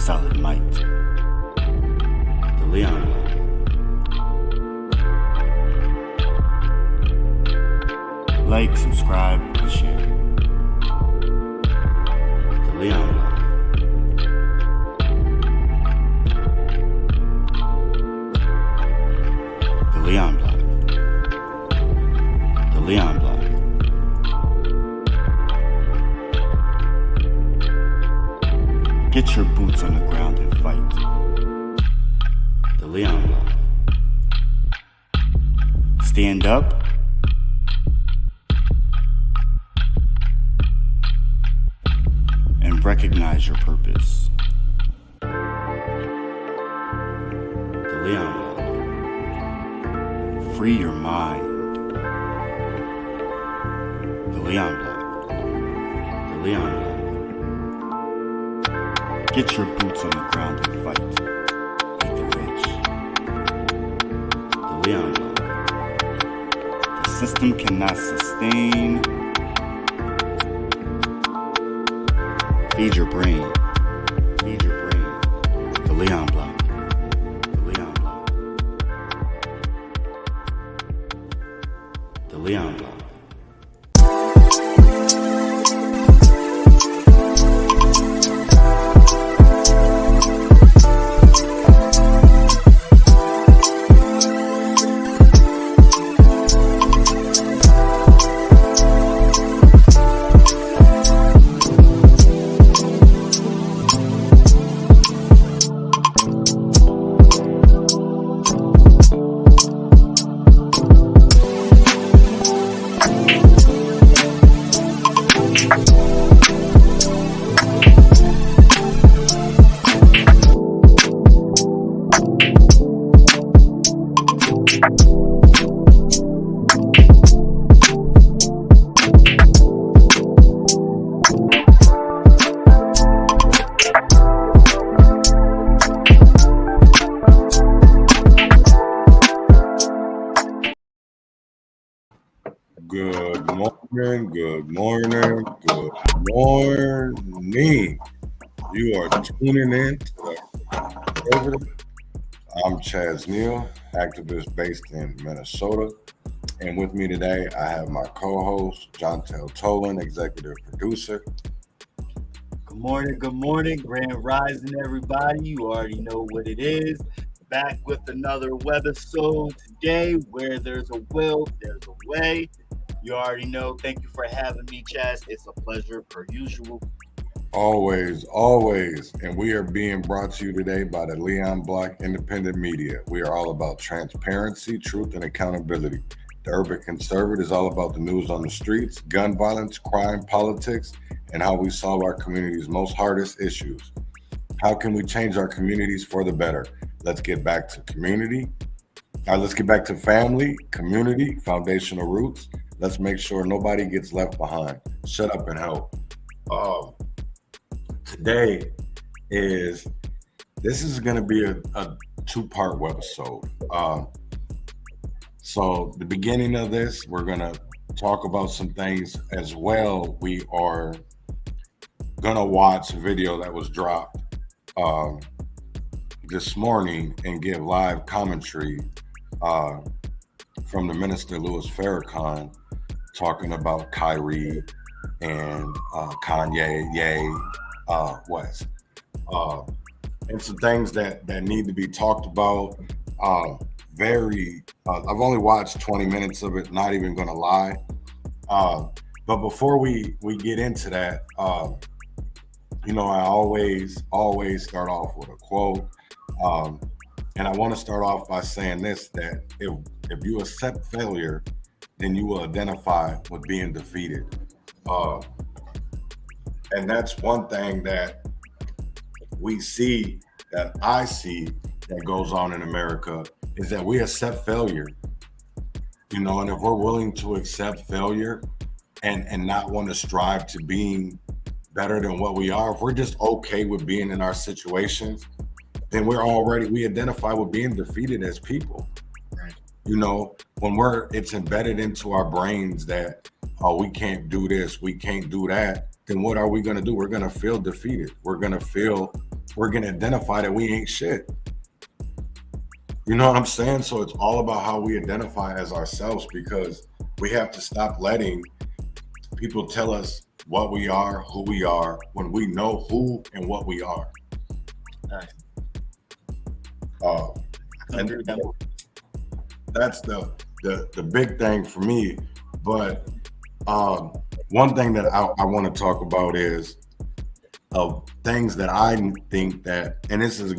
solid might. The Leon Block. Like, subscribe, and share. The Leon Block. The Leon Block. The Leon Block. Get your boots on the ground and fight. The Leon Block. Stand up. And recognize your purpose. The Leon Block. Free your mind. The Leon Block. The Leon Block. Get your boots on the ground and fight. Beat the rich. The Leon Block. The system cannot sustain. Feed your brain. Feed your brain. The Leon Block. The Leon Block. The Leon Block. Good morning. You are tuning in to the Conservative. I'm Chaz Neal, activist based in Minnesota. And with me today, I have my co-host, Jontel Tolan, executive producer. Good morning. Grand Rising, everybody. You already know what it is. Back with another webisode today. Where there's a will, there's a way. You already know. Thank you for having me, Chaz. It's a pleasure, per usual. Always. And we are being brought to you today by the Leon Block Independent Media. We are all about transparency, truth, and accountability. The Urban Conservative is all about the news on the streets, gun violence, crime, politics, and how we solve our community's most hardest issues. How can we change our communities for the better? Let's get back to community. Let's get back to family, community, foundational roots. Let's make sure nobody gets left behind. Shut up and help. Today this is going to be a two-part webisode. So the beginning of this, we're going to talk about some things as well. We are going to watch a video that was dropped this morning and give live commentary from the Minister Louis Farrakhan talking about Kyrie and Kanye West. And some things that need to be talked about. I've only watched 20 minutes of it, not even gonna lie. But before we get into that, I always start off with a quote. And I want to start off by saying this, that if you accept failure, then you will identify with being defeated. And that's one thing that we see, that I see, that goes on in America, is that we accept failure. And if we're willing to accept failure and not want to strive to being better than what we are, if we're just okay with being in our situations, then we identify with being defeated as people. Right. When it's embedded into our brains that, we can't do this, we can't do that, then what are we going to do? We're going to feel defeated. We're going to feel we're gonna identify that we ain't shit. You know what I'm saying? So it's all about how we identify as ourselves, because we have to stop letting people tell us what we are, who we are, when we know who and what we are. Nice. And that's the big thing for me. But one thing that I want to talk about is things that I think that, and this is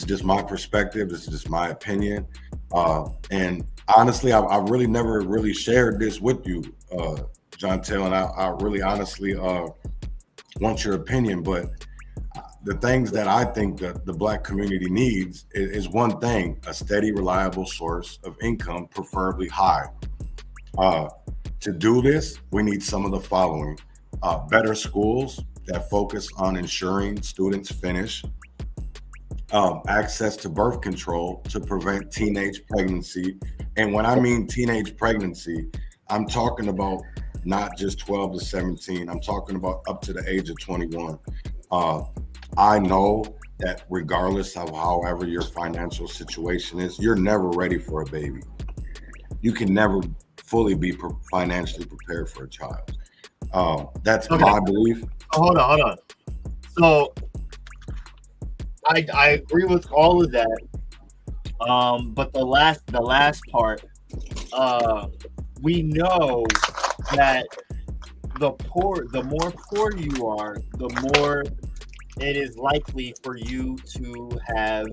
just my perspective, this is just my opinion. And honestly, I really never really shared this with you, John Taylor, and I really honestly want your opinion. But the things that I think that the Black community needs is one thing: a steady, reliable source of income, preferably high. To do this, we need some of the following: better schools that focus on ensuring students finish, access to birth control to prevent teenage pregnancy. And when I mean teenage pregnancy, I'm talking about not just 12 to 17. I'm talking about up to the age of 21. I know that regardless of however your financial situation is, you're never ready for a baby. You can never fully be financially prepared for a child. That's Okay. my belief. Hold on. So I agree with all of that. But the last part, we know that the more poor you are, the more it is likely for you to have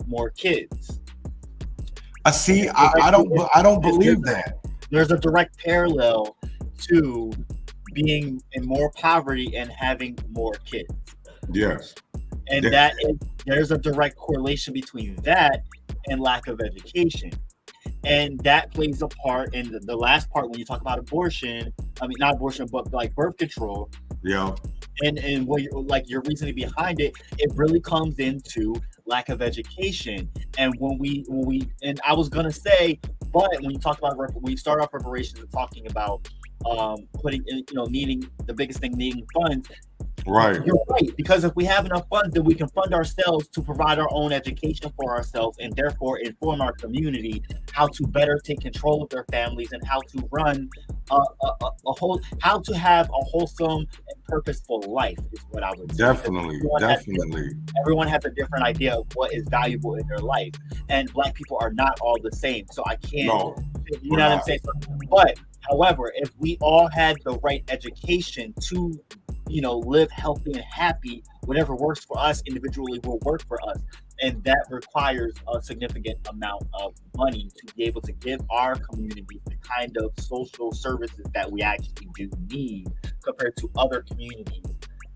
more kids. I don't believe that. There's a direct parallel to being in more poverty and having more kids. Yes. And there's a direct correlation between that and lack of education. And that plays a part in the last part when you talk about abortion. I mean, not abortion, but like birth control. Yeah. And what your reasoning behind it, it really comes into lack of education. And when we and I was gonna say, but when you talk about when you start off reparations and talking about needing the biggest thing, needing funds. Right. You're right, because if we have enough funds, then we can fund ourselves to provide our own education for ourselves, and therefore inform our community how to better take control of their families and how to run how to have a wholesome and purposeful life is what I would say. Definitely. Everyone has a different idea of what is valuable in their life, and Black people are not all the same. So I can't, you know what I'm saying? But however, if we all had the right education to live healthy and happy, whatever works for us individually will work for us. And that requires a significant amount of money to be able to give our communities the kind of social services that we actually do need compared to other communities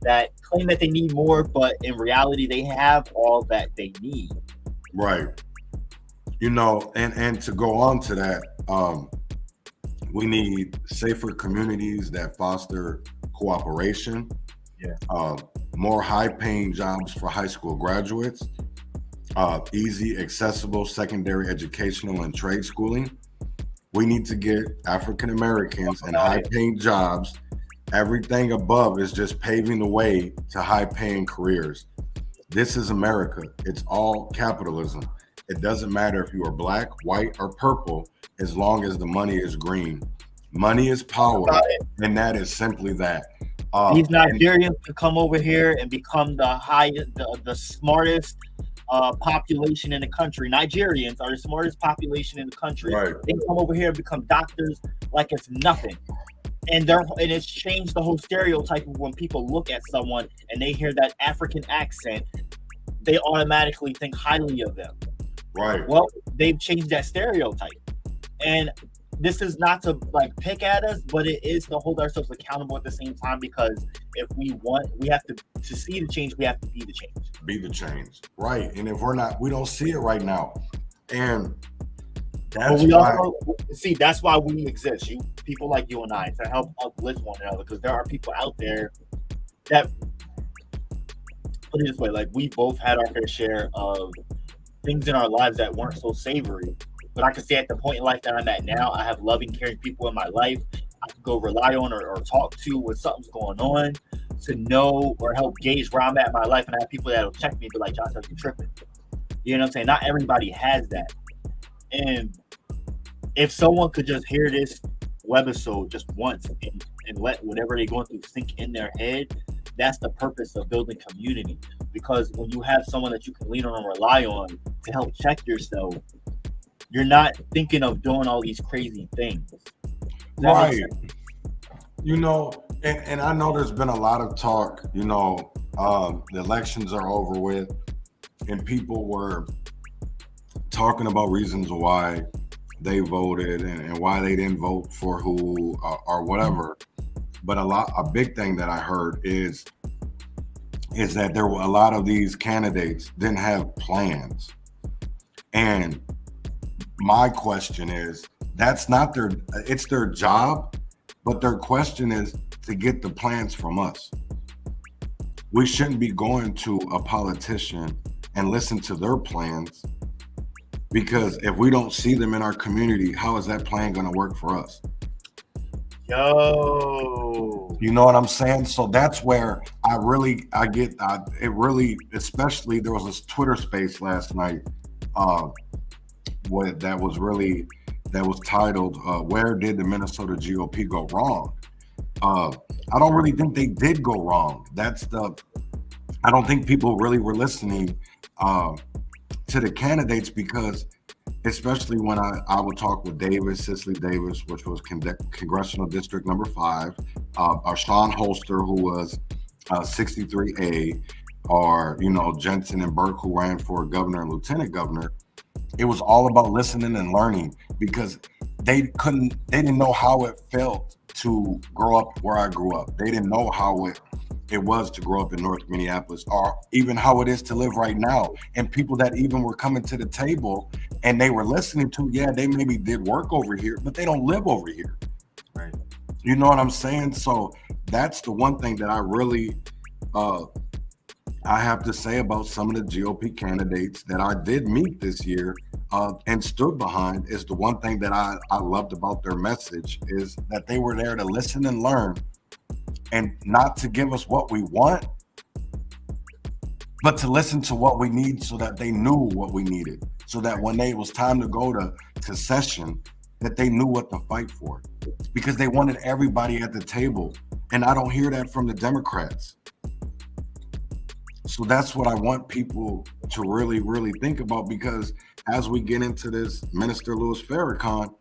that claim that they need more, but in reality, they have all that they need. Right. And to go on to that, we need safer communities that foster cooperation. More high-paying jobs for high school graduates, easy, accessible secondary educational and trade schooling. We need to get African Americans in high-paying jobs. Everything above is just paving the way to high-paying careers. This is America. It's all capitalism. It doesn't matter if you are Black, white, or purple, as long as the money is green. Money is power, and that is simply that. These Nigerians can come over here and become the smartest population in the country. Nigerians are the smartest population in the country. Right. They come over here and become doctors like it's nothing. And it's changed the whole stereotype of when people look at someone and they hear that African accent, they automatically think highly of them. Right. Well, they've changed that stereotype. And this is not to pick at us, but it is to hold ourselves accountable at the same time, because if we have to see the change, we have to be the change. Be the change. Right. And if we're not, we don't see it right now. And that's that's why we exist. People like you and I, to help uplift one another, because there are people out there that, put it this way, we both had our fair share of things in our lives that weren't so savory. But I can say at the point in life that I'm at now, I have loving, caring people in my life I can go rely on or talk to when something's going on. to know or help gauge where I'm at in my life, and I have people that'll check me and be like, Johnson, you're tripping. You know what I'm saying? Not everybody has that. And if someone could just hear this webisode just once and let whatever they're going through sink in their head, that's the purpose of building community. Because when you have someone that you can lean on and rely on to help check yourself, you're not thinking of doing all these crazy things. Right. You know, and I know there's been a lot of talk, you know, the elections are over with, and people were talking about reasons why they voted and why they didn't vote for who or whatever. But a big thing that I heard is that there were a lot of these candidates didn't have plans. And my question is, that's not it's their job, but their question is to get the plans from us. We shouldn't be going to a politician and listen to their plans, because if we don't see them in our community, how is that plan going to work for us? Yo, you know what I'm saying? So that's where I get it really, especially there was this Twitter space last night that was titled where did the Minnesota GOP go wrong? I don't really think they did go wrong. I don't think people really were listening to the candidates, because especially when I would talk with Cicely Davis, which was Congressional District number 5, or Sean Holster, who was 63A, or, you know, Jensen and Burke, who ran for governor and lieutenant governor. It was all about listening and learning, because they didn't know how it felt to grow up where I grew up. They didn't know how it was to grow up in North Minneapolis, or even how it is to live right now. And people that even were coming to the table and they were listening to, yeah, they maybe did work over here, but they don't live over here. Right. You know what I'm saying? So that's the one thing that I really, I have to say about some of the GOP candidates that I did meet this year and stood behind, is the one thing that I loved about their message is that they were there to listen and learn, and not to give us what we want, but to listen to what we need, so that they knew what we needed, so that when it was time to go to session, that they knew what to fight for, because they wanted everybody at the table. And I don't hear that from the Democrats. So that's what I want people to really, really think about, because as we get into this Minister Louis Farrakhan,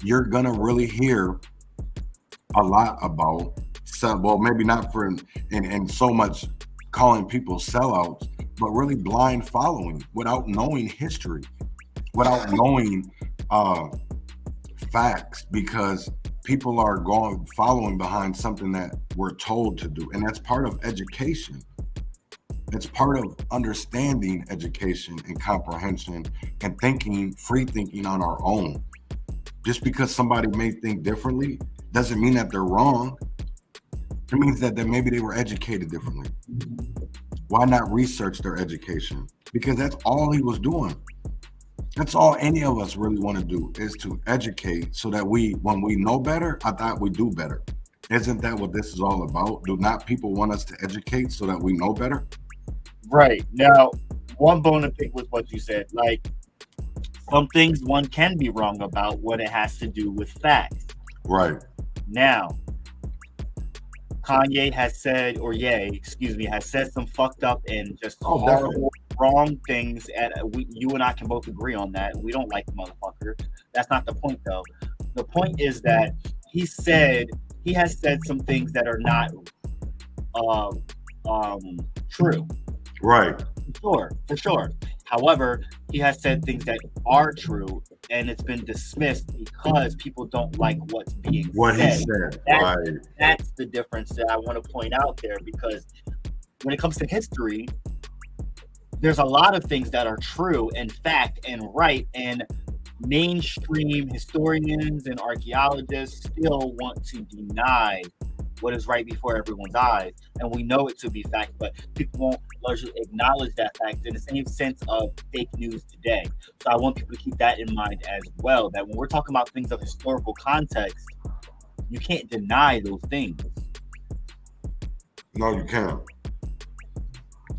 you're going to really hear a lot about, well, maybe not for and so much calling people sellouts, but really blind following without knowing history, without knowing facts, because people are following behind something that we're told to do. And that's part of education. It's part of understanding education and comprehension and thinking, free thinking on our own. Just because somebody may think differently doesn't mean that they're wrong. It means that maybe they were educated differently. Why not research their education? Because that's all he was doing. That's all any of us really want to do, is to educate, so that when we know better, I thought we do better. Isn't that what this is all about? Do not people want us to educate so that we know better? Right. Now, one bone to pick with what you said, like, some things one can be wrong about when it has to do with facts. Right. Now, Kanye has said, or Ye, has said some fucked up and just horrible, wrong things. You and I can both agree on that. We don't like the motherfucker. That's not the point, though. The point is that he has said some things that are not true. Right. For sure. However, he has said things that are true, and it's been dismissed because people don't like what's being said. He said. Right. That's the difference that I want to point out there, because when it comes to history, there's a lot of things that are true and fact and right, and mainstream historians and archaeologists still want to deny what is right before everyone's eyes, and we know it to be fact, but people won't largely acknowledge that fact in the same sense of fake news today. So I want people to keep that in mind as well, that when we're talking about things of historical context, you can't deny those things. No, you can't.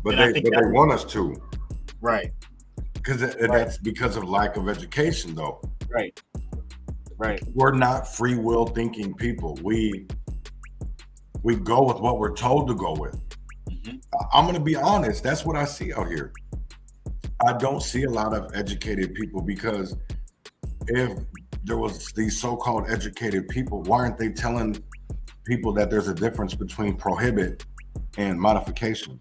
But And I they think but that- they want us to. Right, Because that's because of lack of education, though. right. We're not free will thinking people. We go with what we're told to go with. Mhm. I'm going to be honest. That's what I see out here. I don't see a lot of educated people, because if there was these so-called educated people, why aren't they telling people that there's a difference between prohibit and modification?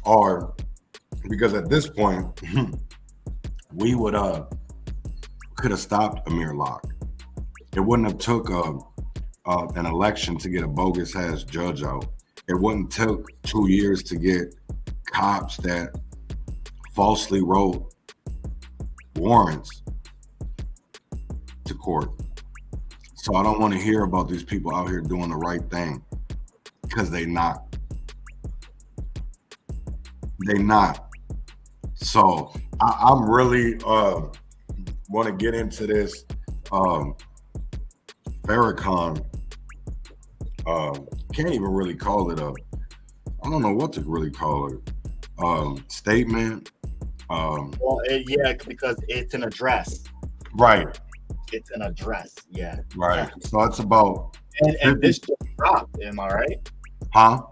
Or because at this point, we would could have stopped Amir Locke. It wouldn't have took an election to get a bogus ass judge out. It wouldn't took 2 years to get cops that falsely wrote warrants to court. So I don't want to hear about these people out here doing the right thing, because they not. They not. So I'm really want to get into this Farrakhan. Can't even really call it I don't know what to really call it. Statement. Well, yeah, because it's an address. Right. It's an address. Yeah. Right. So it's about. And this just dropped. Am I right? Huh?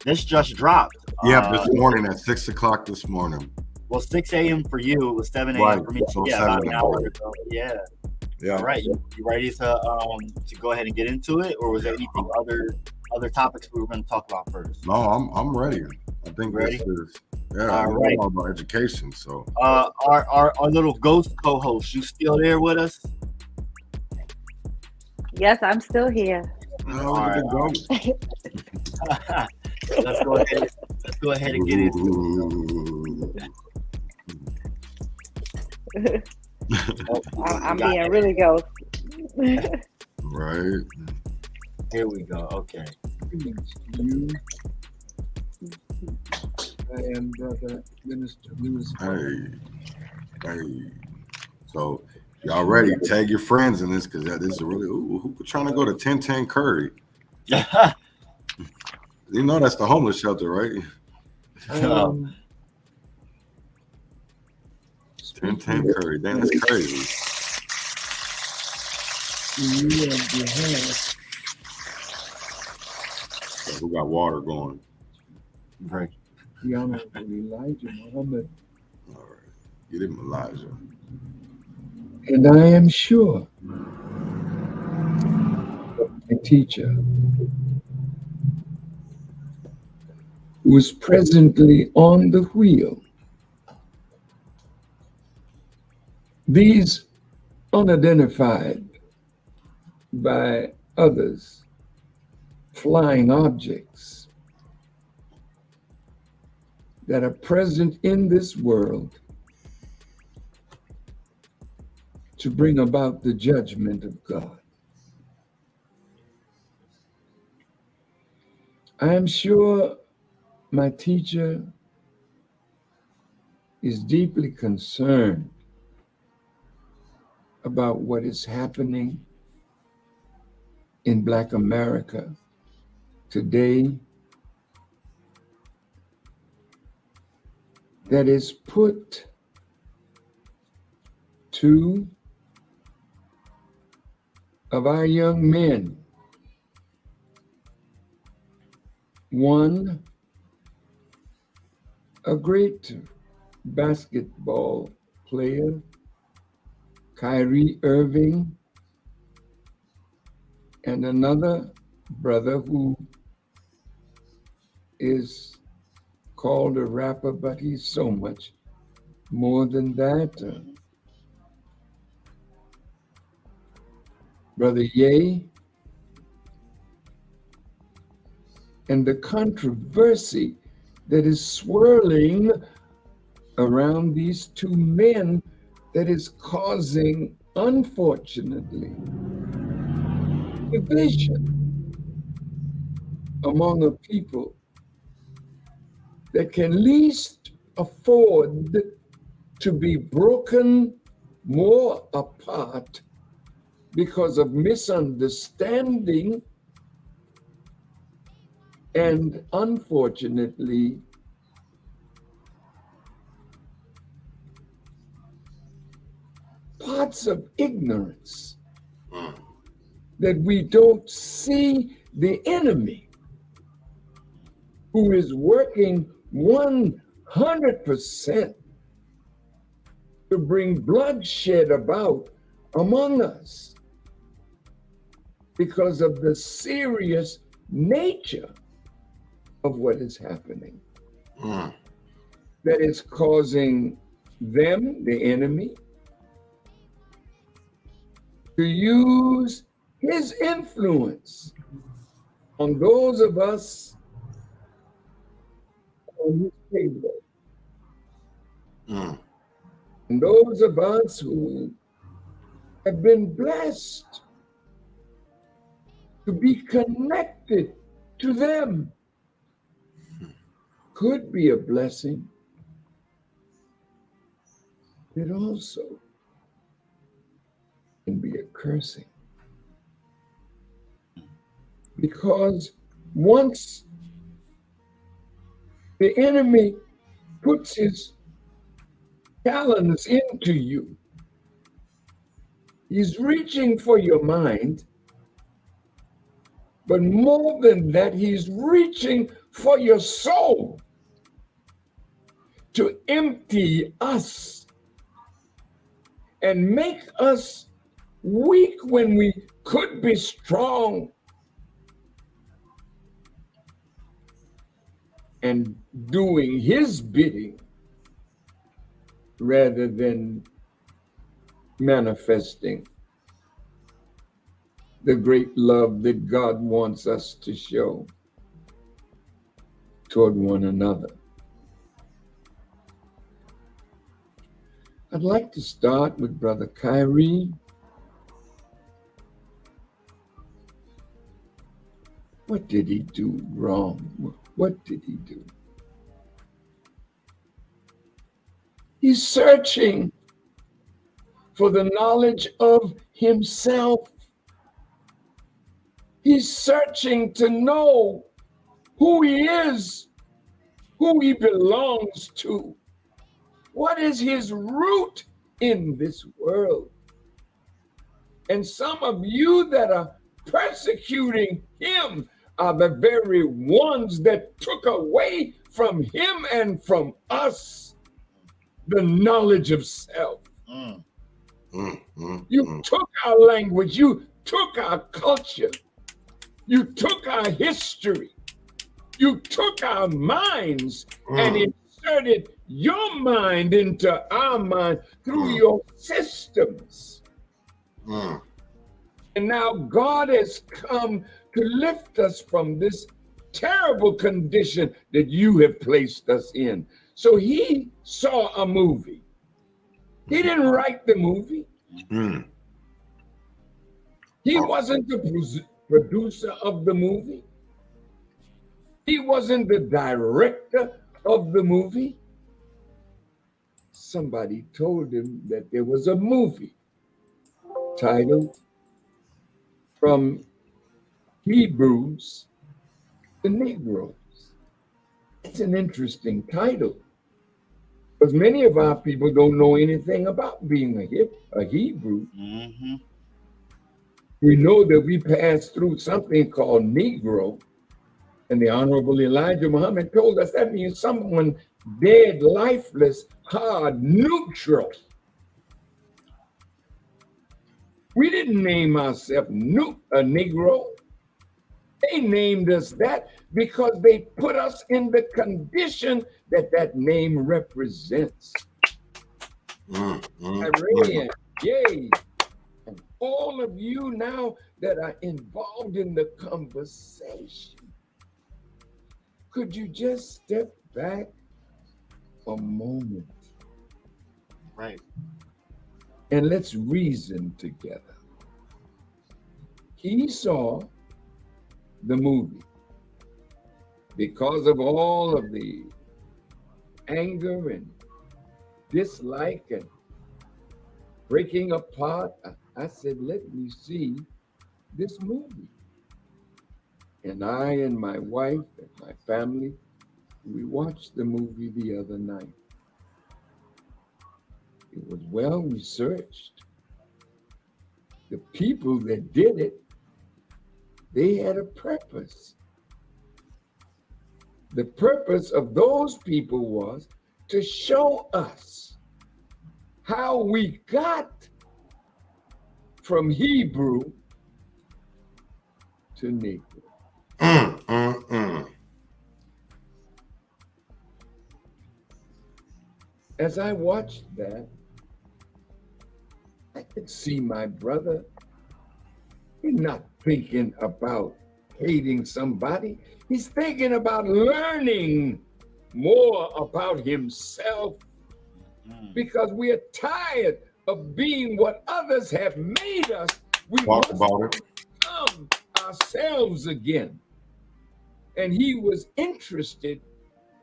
This just dropped. Yeah, this morning at 6 o'clock this morning. Well, 6 a.m. for you. It was 7 a.m. Right, for me. so Yeah, 7 about an a.m. hour ago. Yeah. Yeah. All right. You ready to go ahead and get into it, or was there anything other topics we were going to talk about first? No, I'm ready. I think Ready? this is. Yeah, All I'm right. all about education. So. Our little ghost co-host, you still there with us? Yes, I'm still here. Oh, All right, look at it go. Let's go ahead and get into it. I'm being really ghost. Right. Here we go. Okay. You, I am Brother Minister Lewis. Hey. So, y'all ready? Tag your friends in this, because this is really. Who trying to go to 1010 Curry? You know that's the homeless shelter, right? 1010 Curry. Damn, that's crazy. You on behalf Who got water going? Right. of the Honorable Elijah Muhammad, All right. Get him, Elijah. and I am sure my teacher, who is presently on the wheel, these unidentified by others flying objects that are present in this world to bring about the judgment of God. I am sure my teacher is deeply concerned about what is happening in Black America today, that is put two of our young men, one a great basketball player, Kyrie Irving, and another brother who is called a rapper, but he's so much more than that. Brother Ye, and the controversy that is swirling around these two men that is causing, unfortunately, division among a people that can least afford to be broken more apart because of misunderstanding And unfortunately, parts of ignorance that we don't see the enemy who is working 100% to bring bloodshed about among us because of the serious nature of what is happening. That is causing them, the enemy, to use his influence on those of us on his payroll. And those of us who have been blessed to be connected to them could be a blessing. It also can be a cursing. Because once the enemy puts his talons into you, he's reaching for your mind, but more than that, he's reaching for your soul to empty us and make us weak when we could be strong, and doing his bidding rather than manifesting the great love that God wants us to show toward one another. I'd like to start with Brother Kyrie. What did he do wrong? What did he do? He's searching for the knowledge of himself. He's searching to know who he is, who he belongs to. What is his root in this world? And some of you that are persecuting him are the very ones that took away from him and from us the knowledge of self. You took our language, you took our culture, you took our history, you took our minds and inserted your mind into our mind through your systems. And now God has come to lift us from this terrible condition that you have placed us in. So he saw a movie. He didn't write the movie. He wasn't the producer of the movie. He wasn't the director of the movie. Somebody told him that there was a movie titled From Hebrews to Negroes. It's an interesting title because many of our people don't know anything about being a Hebrew. We know that we passed through something called Negro, and the Honorable Elijah Muhammad told us that means someone dead, lifeless, hard, neutral. We didn't name ourselves a Negro. They named us that because they put us in the condition that that name represents. Iranian, yay. And all of you now that are involved in the conversation, could you just step back a moment? Right. And let's reason together. He saw the movie because of all of the anger and dislike and breaking apart. I said, let me see this movie. And I and my wife and my family, we watched the movie the other night. It was well researched. The people that did it, they had a purpose. The purpose of those people was to show us how we got from Hebrew to Negro. As I watched that, I could see my brother. He's not thinking about hating somebody. He's thinking about learning more about himself, because we are tired of being what others have made us. We Talk want about to it. become ourselves again. And he was interested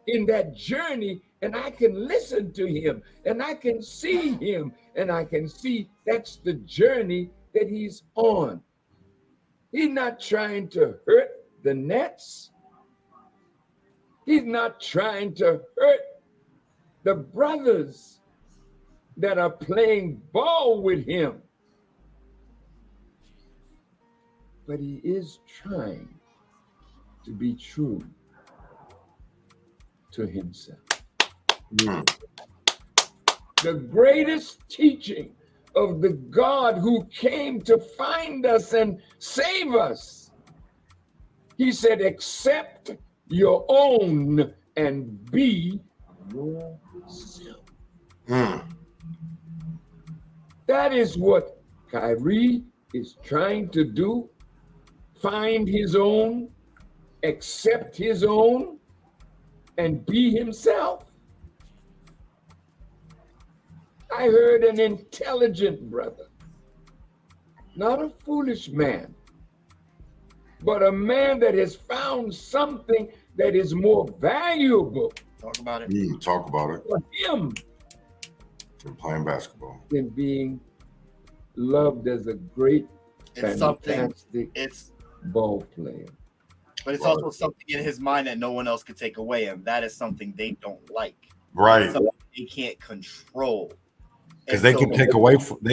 in that journey, and I can listen to him, and I can see him, and I can see that's the journey that he's on. He's not trying to hurt the Nets. He's not trying to hurt the brothers that are playing ball with him. But he is trying to be true to himself. The greatest teaching of the God who came to find us and save us. He said, accept your own and be yourself. That is what Kyrie is trying to do. Find his own, accept his own, and be himself. I heard an intelligent brother, not a foolish man, but a man that has found something that is more valuable. Talk about it. Talk about it. For him Than playing basketball. than being loved as a great, It's something. fantastic It's ball player. but it's also something in his mind that no one else could take away, and that is something they don't like. Right. Something they can't control. Because And they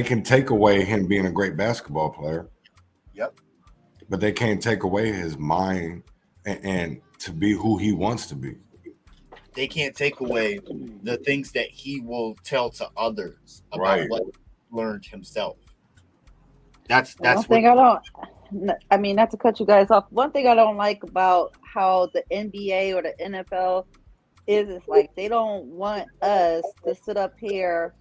can take away him being a great basketball player. Yep. But they can't take away his mind and to be who he wants to be. They can't take away the things that he will tell to others about Right. what he learned himself. That's One thing I don't, I mean, not to cut you guys off. One thing I don't like about how the NBA or the NFL is like they don't want us to sit up here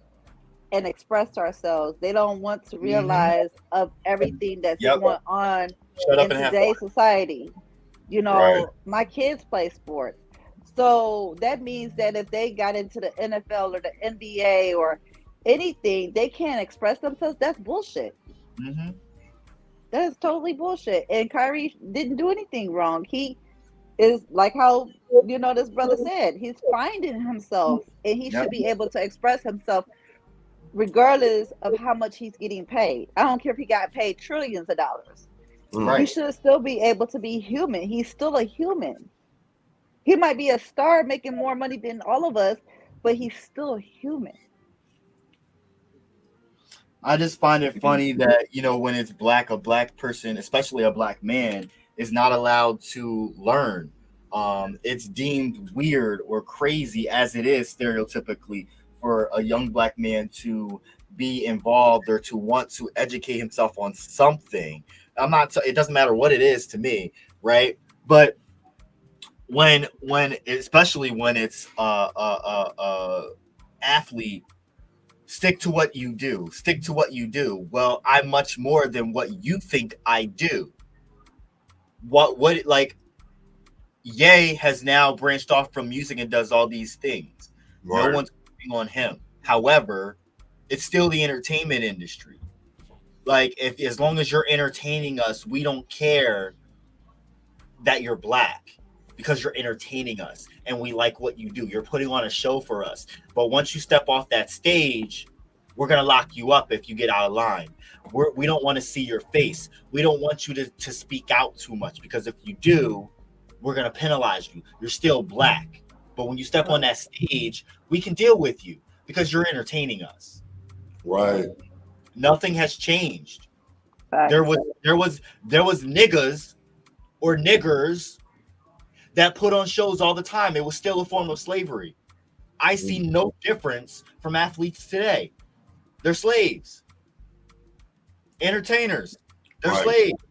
and express ourselves. They don't want to realize of everything that's Yep. going on Shut up in and have today's fun. society. You know, Right. my kids play sports. So that means that if they got into the NFL or the NBA or anything, they can't express themselves. That's bullshit. Mm-hmm. That is totally bullshit. And Kyrie didn't do anything wrong. He is like how, you know, this brother said, he's finding himself and he Yep. should be able to express himself regardless of how much he's getting paid. I don't care if he got paid trillions of dollars. He Right. should still be able to be human. He's still a human. He might be a star making more money than all of us, but he's still human. I just find it funny that, you know, when it's a black person, especially a black man, is not allowed to learn. It's deemed weird or crazy, as it is stereotypically, for a young black man to be involved or to want to educate himself on something. It doesn't matter what it is to me, right? But when especially when it's athlete, stick to what you do. Well, I'm much more than what you think I do. What like Ye has now branched off from music and does all these things. Right. No one's working on him. However, it's still the entertainment industry. Like, if as long as you're entertaining us, we don't care that you're black, because you're entertaining us and we like what you do. You're putting on a show for us. But once you step off that stage, We're going to lock you up if you get out of line. We don't want to see your face. We don't want you to speak out too much, because if you do, we're going to penalize you. You're still black. But when you step on that stage, we can deal with you because you're entertaining us. Right. Nothing has changed. Facts. There was niggas or niggers that put on shows all the time. It was still a form of slavery. I see no difference from athletes today. They're slaves. Entertainers, they're Right. slaves.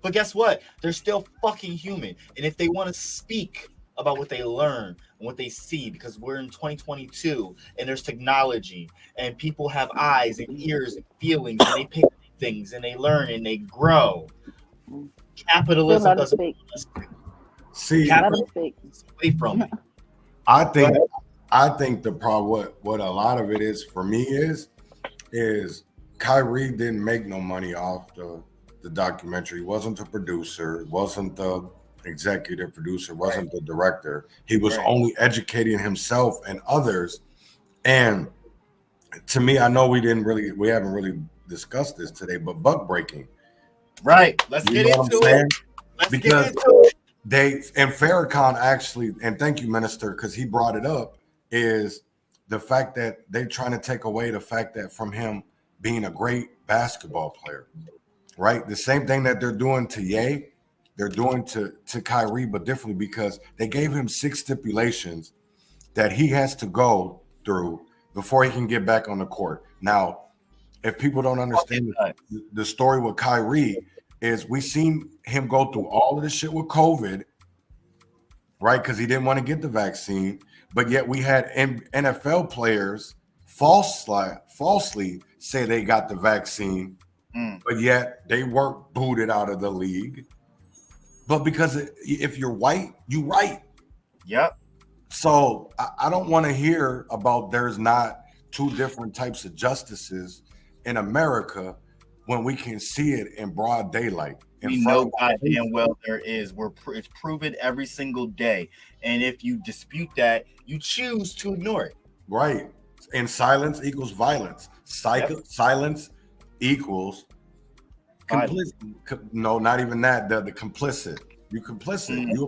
But guess what? They're still fucking human. And if they want to speak about what they learn and what they see, because we're in 2022 and there's technology and people have eyes and ears and feelings and they pick things and they learn and they grow. Capitalism Let 'em doesn't speak. See, Let 'em speak. away from it. I think the problem, what a lot of it is for me is Kyrie didn't make no money off the documentary. He wasn't the producer, wasn't the executive producer, wasn't the director. He was only educating himself and others. And to me, I know we haven't really discussed this today, but buck breaking. Right. Let's You get know what I'm into saying? it. Let's Because get into it. and Farrakhan actually, and thank you, Minister, because he brought it up, is the fact that they're trying to take away the fact that from him being a great basketball player, right? The same thing that they're doing to Ye, they're doing to Kyrie, but differently, because they gave him 6 stipulations that he has to go through before he can get back on the court. Now, if people don't understand the story with Kyrie, is we seen him go through all of this shit with COVID, right? Because he didn't want to get the vaccine, but yet we had NFL players falsely say they got the vaccine, but yet they weren't booted out of the league. But because if you're white, you right. Yep. So I don't want to hear about there's not 2 different types of justices in America when we can see it in broad daylight. We know goddamn well there is. It's proven every single day. And if you dispute that, you choose to ignore it. Right. And silence equals violence. Silence equals complicit. No, not even that. The complicit. You're complicit. You're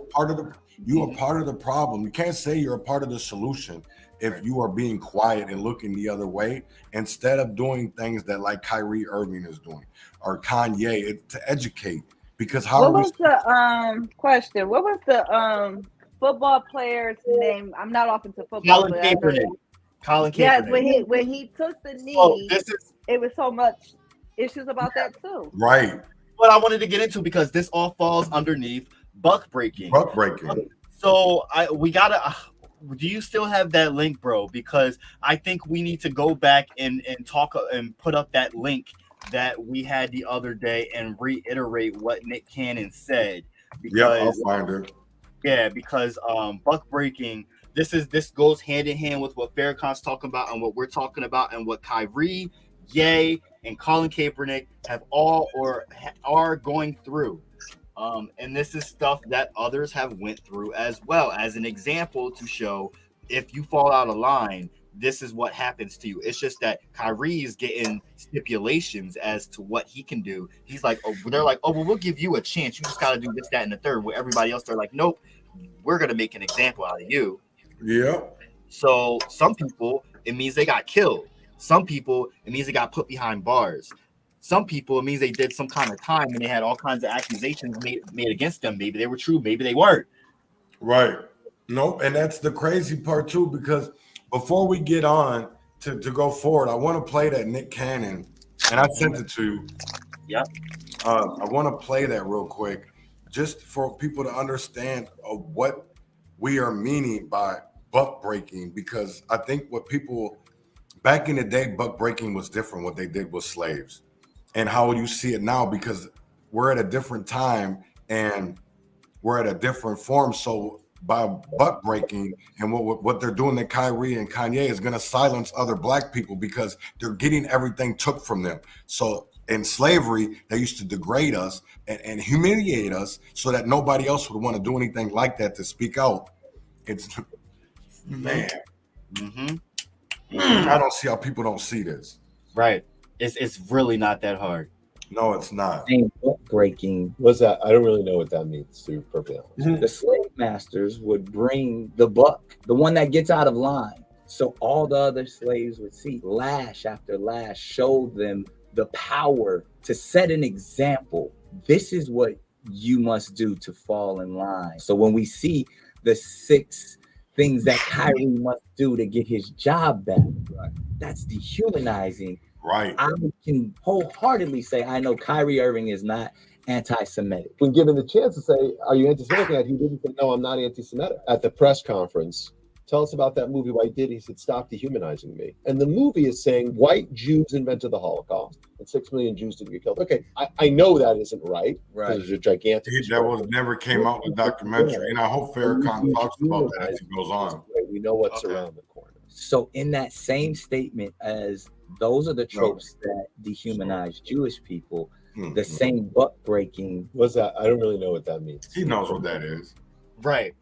part of the problem. You can't say you're a part of the solution if you are being quiet and looking the other way instead of doing things that like Kyrie Irving is doing or Kanye to educate. Because what was the question? What was the football player's name? I'm not off into football. Colin Kaepernick. Colin Kaepernick. Yes, when he took the knee, it was so much issues about that too. Right. What I wanted to get into, because this all falls underneath buck breaking. Buck breaking. So we gotta. Do you still have that link, bro? Because I think we need to go back and talk and put up that link that we had the other day and reiterate what Nick Cannon said. Yeah, I'll find it. Yeah, because buck breaking. This goes hand in hand with what Farrakhan's talking about and what we're talking about and what Kyrie, Ye, and Colin Kaepernick have all or are going through. And this is stuff that others have went through as well, as an example to show if you fall out of line, this is what happens to you. It's just that Kyrie is getting stipulations as to what he can do. He's like, oh, they're like, oh, well, we'll give you a chance. You just got to do this, that, and the third. Where everybody else, they're like, nope, we're going to make an example out of you. Yeah. So some people, it means they got killed. Some people, it means they got put behind bars. Some people, it means they did some kind of time and they had all kinds of accusations made against them. Maybe they were true, maybe they weren't. Right. Nope. And that's the crazy part too, because before we get on to go forward, I want to play that Nick Cannon, and I sent it to you. Yep. I want to play that real quick, just for people to understand what we are meaning by buck breaking, because I think what people back in the day, buck breaking was different. What they did was slaves. And how you see it now, because we're at a different time and we're at a different form. So by buck breaking and what they're doing to Kyrie and Kanye is going to silence other black people because they're getting everything took from them. So in slavery, they used to degrade us and humiliate us so that nobody else would want to do anything like that to speak out. It's man. Mm-hmm. I don't see how people don't see this. Right. It's really not that hard. No, it's not. Same book breaking. What's that? I don't really know what that means, to be perfectly honest. The slave masters would bring the buck, the one that gets out of line. So all the other slaves would see lash after lash, show them the power to set an example. This is what you must do to fall in line. So when we see the 6 things that Kyrie must do to get his job back, that's dehumanizing. Right. I can wholeheartedly say I know Kyrie Irving is not anti-Semitic. When given the chance to say, "Are you anti-Semitic?" he didn't say, "No, I'm not anti-Semitic." At the press conference, tell us about that movie. Why he did? He said, "Stop dehumanizing me." And the movie is saying white Jews invented the Holocaust and 6 million Jews didn't get killed. Okay, I know that isn't right. Right. There's a gigantic. That was never came out in the documentary, and I hope Farrakhan talks about that as he goes on. We know what's Okay. around the corner. So in that same statement as those are the tropes that dehumanize Jewish people, the same buck breaking. What's that? I don't really know what that means. He knows what that is. Right.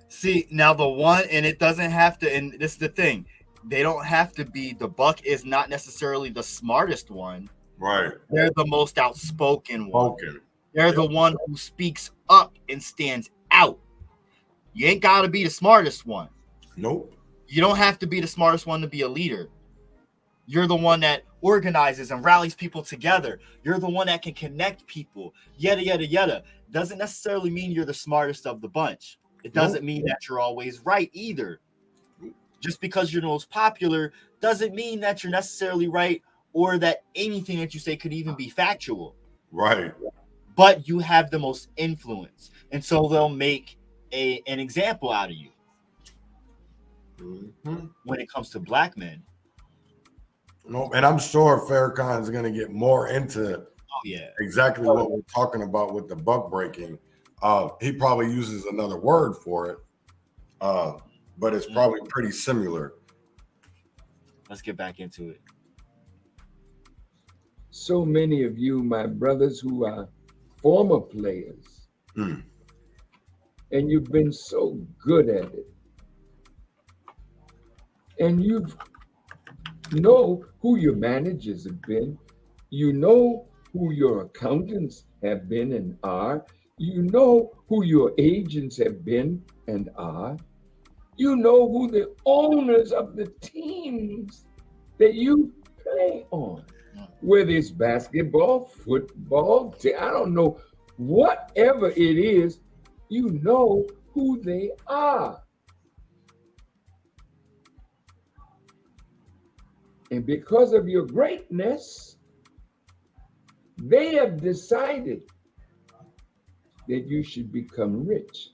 See, now the one, and it doesn't have to, and this is the thing, they don't have to be, the buck is not necessarily the smartest one. Right. They're the most outspoken one. Spoken. They're the one who speaks up and stands out. You ain't got to be the smartest one. Nope. You don't have to be the smartest one to be a leader. You're the one that organizes and rallies people together. You're the one that can connect people. Yada, yada, yada. Doesn't necessarily mean you're the smartest of the bunch. It doesn't mean that you're always right either. Just because you're the most popular doesn't mean that you're necessarily right or that anything that you say could even be factual. Right. But you have the most influence. And so they'll make an example out of you. When it comes to black men. No, and I'm sure Farrakhan is going to get more into exactly what we're talking about with the buck breaking. He probably uses another word for it, but it's probably pretty similar. Let's get back into it. So many of you, my brothers who are former players, and you've been so good at it. And you know who your managers have been. You know who your accountants have been and are. You know who your agents have been and are. You know who the owners of the teams that you play on. Whether it's basketball, football, I don't know, whatever it is, you know who they are. And because of your greatness, they have decided that you should become rich.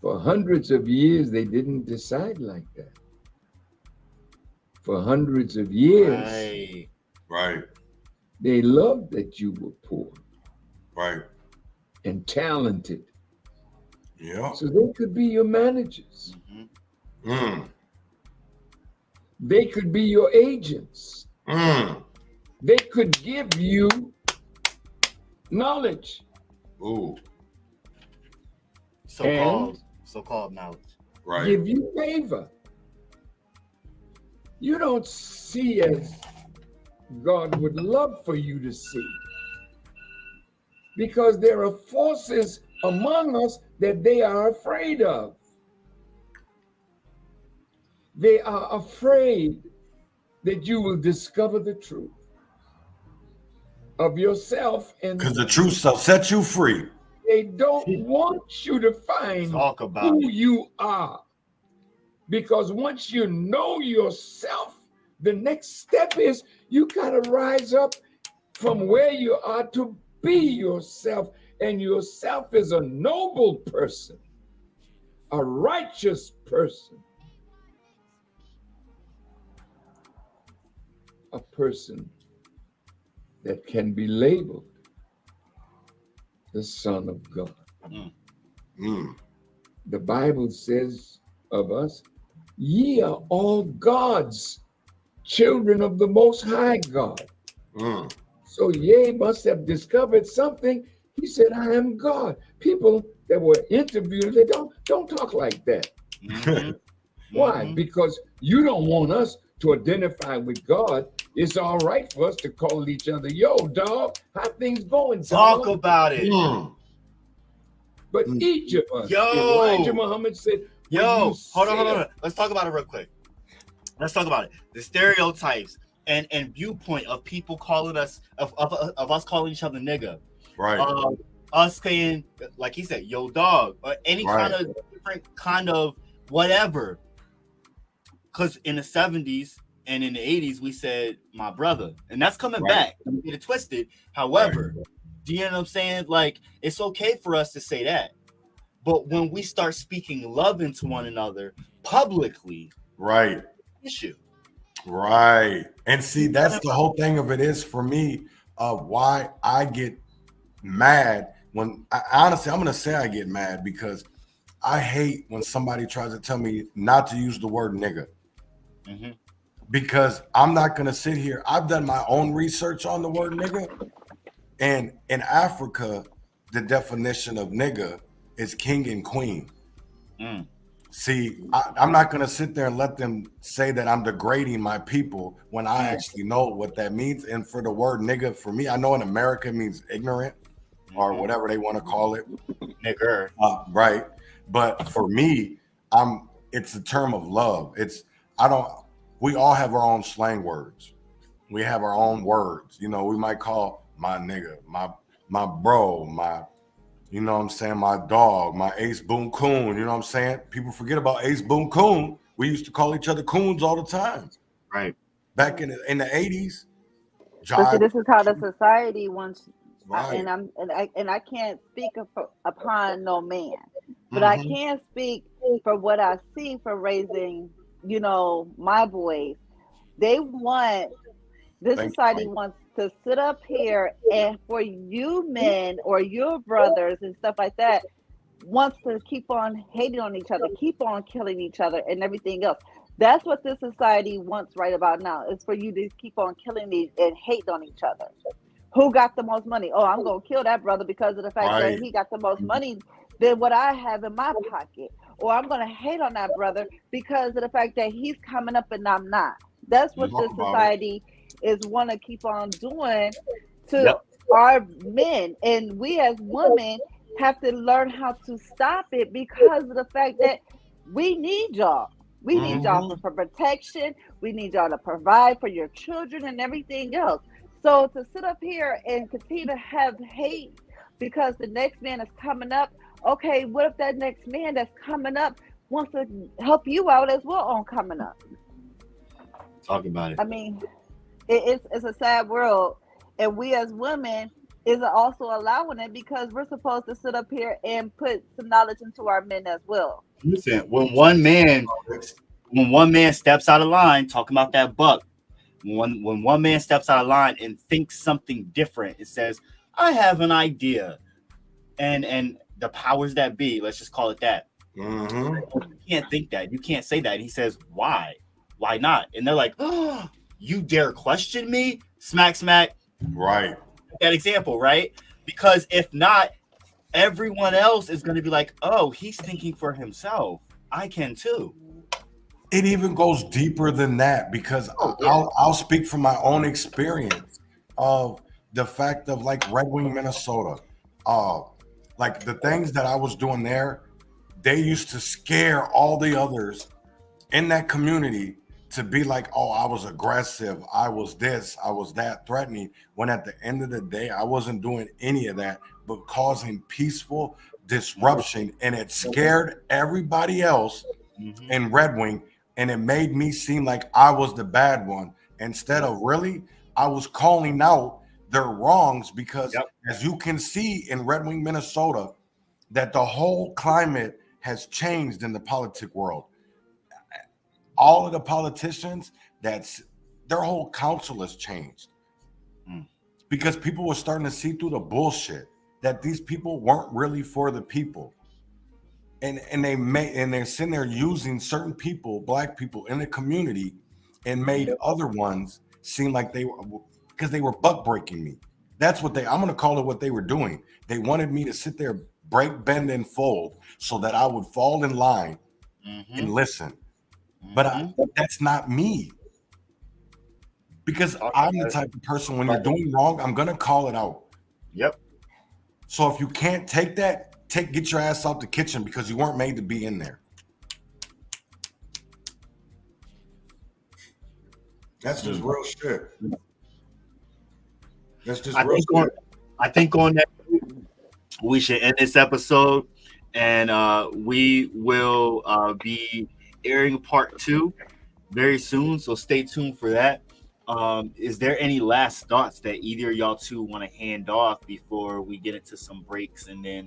For hundreds of years, they didn't decide like that. For hundreds of years, Right. they loved that you were poor Right. and talented. Yeah. So they could be your managers. They could be your agents. They could give you knowledge. Ooh. So-called knowledge. Right. Give you favor. You don't see as God would love for you to see. Because there are forces among us that they are afraid of. They are afraid that you will discover the truth of yourself, and Because the truth shall set you free. they don't want you to find Talk about who it. you are. Because once you know yourself, the next step is you gotta rise up from where you are to be yourself. And yourself is a noble person, a righteous person, a person that can be labeled the Son of God. The Bible says of us, ye are all God's children of the Most High God. So ye must have discovered something He said, I am God. People that were interviewed, they don't talk like that. Mhm. Why? Mhm. Because you don't want us to identify with God. It's all right for us to call each other, yo, dog, how things going, Talk dog? about it. Mm. But each of us, Yo. Elijah Muhammad said, when you Yo, hold sit on. up- Let's talk about it real quick. Let's talk about it. The stereotypes and viewpoint of people calling us of us calling each other nigga. Right. Us saying, like he said, yo dog, or any Right. kind of different kind of whatever. Because in the 70s and in the 80s, we said my brother, and that's coming Right. back. Don't get it twisted. However, do you know what I'm saying? Like, it's okay for us to say that. But when we start speaking love into one another publicly, Right. issue. Right. And see, that's the whole thing of it is for me, why I get mad when honestly, I'm gonna say I get mad because I hate when somebody tries to tell me not to use the word nigga. Mhm. Because I'm not gonna sit here. I've done my own research on the word nigga, and in Africa, the definition of nigga is king and queen. Mm. See, I'm not going to sit there and let them say that I'm degrading my people when I actually know what that means. And for the word nigga, for me, I know in America it means ignorant or whatever they want to call it. Nigger. Right. But for me, it's a term of love. We all have our own slang words. We have our own words. You know, we might call my nigga, my bro, you know what I'm saying, my dog, my Ace Boon Coon, you know what I'm saying? People forget about Ace Boon Coon. We used to call each other coons all the time. Right. Back in the 80s. But see, this is how the society wants, Right. and I can't speak upon no man, but I can speak for what I see for raising, you know, my boys. They want this Thank you, society Mike. wants to sit up here and for you men or your brothers and stuff like that wants to keep on hating on each other, keep on killing each other and everything else. That's what this society wants right about now, is for you to keep on killing me and hate on each other. Who got the most money? Oh, I'm gonna kill that brother because of the fact Right. that he got the most money than what I have in my pocket. Or I'm gonna hate on that brother because of the fact that he's coming up and I'm not. That's what Talk this about it. society is want to keep on doing to our men, and we as women have to learn how to stop it because of the fact that we need y'all. We need y'all for protection. We need y'all to provide for your children and everything else. So to sit up here and continue to have hate because the next man is coming up, okay, what if that next man that's coming up wants to help you out as well on coming up? Talk about it. I mean, it's a sad world, and we as women is also allowing it because we're supposed to sit up here and put some knowledge into our men as well. Listen, when one man steps out of line, talking about that buck, when one man steps out of line and thinks something different, it says, I have an idea. And the powers that be, let's just call it that. Mm-hmm. You can't think that. You can't say that. And he says, why? Why not? And they're like, oh, you dare question me? Smack, smack. Right. That example, right? Because if not, everyone else is going to be like, oh, he's thinking for himself. I can too. It even goes deeper than that because I'll speak from my own experience of the fact of like Red Wing, Minnesota. Like the things that I was doing there, they used to scare all the others in that community to be like, oh, I was aggressive, I was this, I was that, threatening, when at the end of the day, I wasn't doing any of that, but causing peaceful disruption. And it scared everybody else in Red Wing. And it made me seem like I was the bad one. Instead of really, I was calling out their wrongs because as you can see in Red Wing, Minnesota, that the whole climate has changed in the politic world. All of the politicians, their whole council has changed because people were starting to see through the bullshit that these people weren't really for the people. And they're sitting there using certain people, black people in the community, and made other ones seem like they were, because they were buck breaking me. That's what I'm going to call it what they were doing. They wanted me to sit there, break, bend, and fold so that I would fall in line and listen. But that's not me. Because I'm the type of person, when you're doing wrong, I'm going to call it out. Yep. So if you can't take that, get your ass out the kitchen, because you weren't made to be in there. That's just real shit. That's just real shit. I think on that, we should end this episode, and we will be airing part 2 very soon. So stay tuned for that. Is there any last thoughts that either of y'all two want to hand off before we get into some breaks and then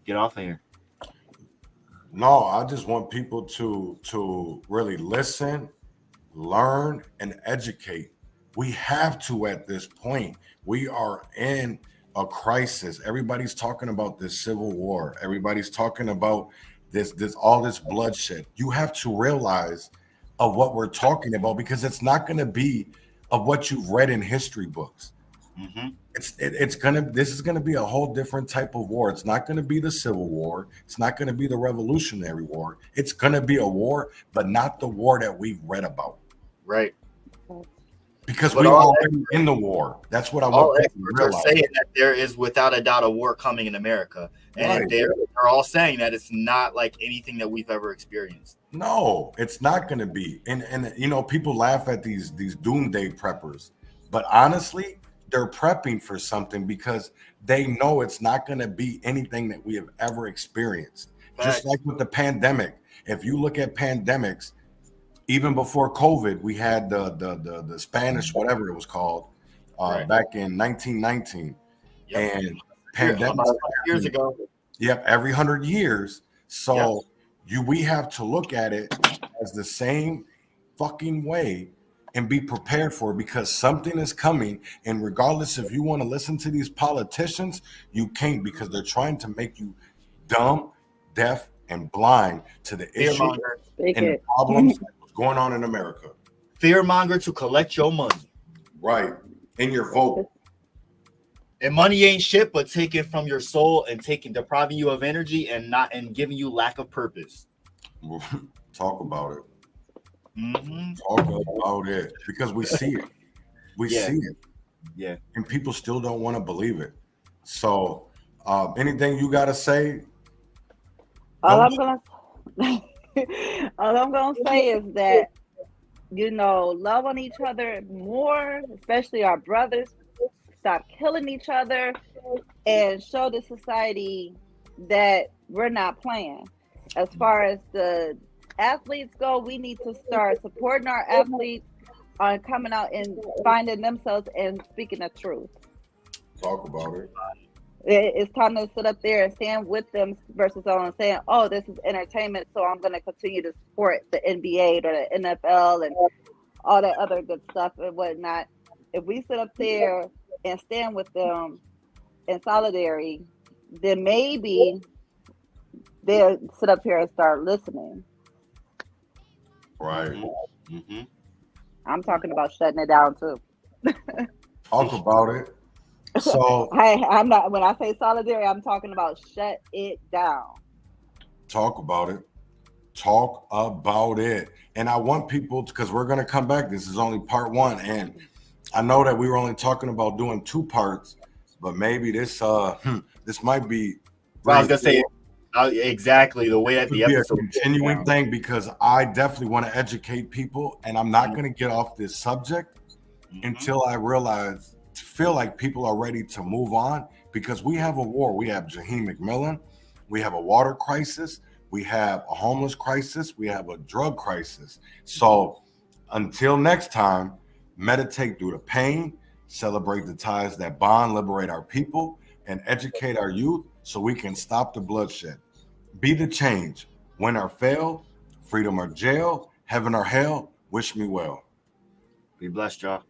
get off of here? No, I just want people to really listen, learn, and educate. We have to at this point. We are in a crisis. Everybody's talking about this civil war. Everybody's talking about this all this bloodshed. You have to realize of what we're talking about, because it's not going to be of what you've read in history books. This is gonna be a whole different type of war. It's not gonna be the Civil War. It's not gonna be the Revolutionary War. It's gonna be a war, but not the war that we've read about. Right. Because we're already in the war. That's what I want people to realize. Saying that there is without a doubt a war coming in America, and they're all saying that it's not like anything that we've ever experienced. No, it's not gonna be. And you know, people laugh at these doomsday preppers, but honestly, they're prepping for something because they know it's not going to be anything that we have ever experienced. Just like with the pandemic. If you look at pandemics, even before COVID, we had the Spanish, whatever it was called, back in 1919. Yep. And pandemics years ago. Yep, every 100 years. So we have to look at it as the same fucking way and be prepared for it, because something is coming. And regardless if you want to listen to these politicians, you can't, because they're trying to make you dumb, deaf, and blind to the issues and the problems that's going on in America. Fearmonger to collect your money. Right. And your vote. And money ain't shit but taking from your soul and depriving you of energy and giving you lack of purpose. Talk about it. Talk about it, because we see it. We see it. Yeah. And people still don't want to believe it. So anything you got to say? All I'm gonna say is that, you know, love on each other more, especially our brothers. Stop killing each other and show the society that we're not playing. As far as the athletes go, we need to start supporting our athletes on coming out and finding themselves and speaking the truth. Talk about it. It's time to sit up there and stand with them versus on saying, oh, this is entertainment, so I'm going to continue to support the NBA or the NFL and all that other good stuff and whatnot. If we sit up there and stand with them in solidarity, then maybe they'll sit up here and start listening. Right. I'm talking about shutting it down too. Talk about it. So I'm not. When I say solidarity, I'm talking about shut it down. Talk about it. Talk about it. And I want people, because we're going to come back. This is only part 1, and I know that we were only talking about doing 2 parts, but maybe this might be. Well, I was gonna say. Exactly the way that the episode be a continuing thing, because I definitely want to educate people, and I'm not going to get off this subject until I feel like people are ready to move on, because we have a war. We have Jaheim McMillan, we have a water crisis, we have a homeless crisis, we have a drug crisis. So until next time, meditate through the pain, celebrate the ties that bond, liberate our people, and educate our youth so we can stop the bloodshed. Be the change. Win or fail, freedom or jail, heaven or hell, wish me well. Be blessed, y'all.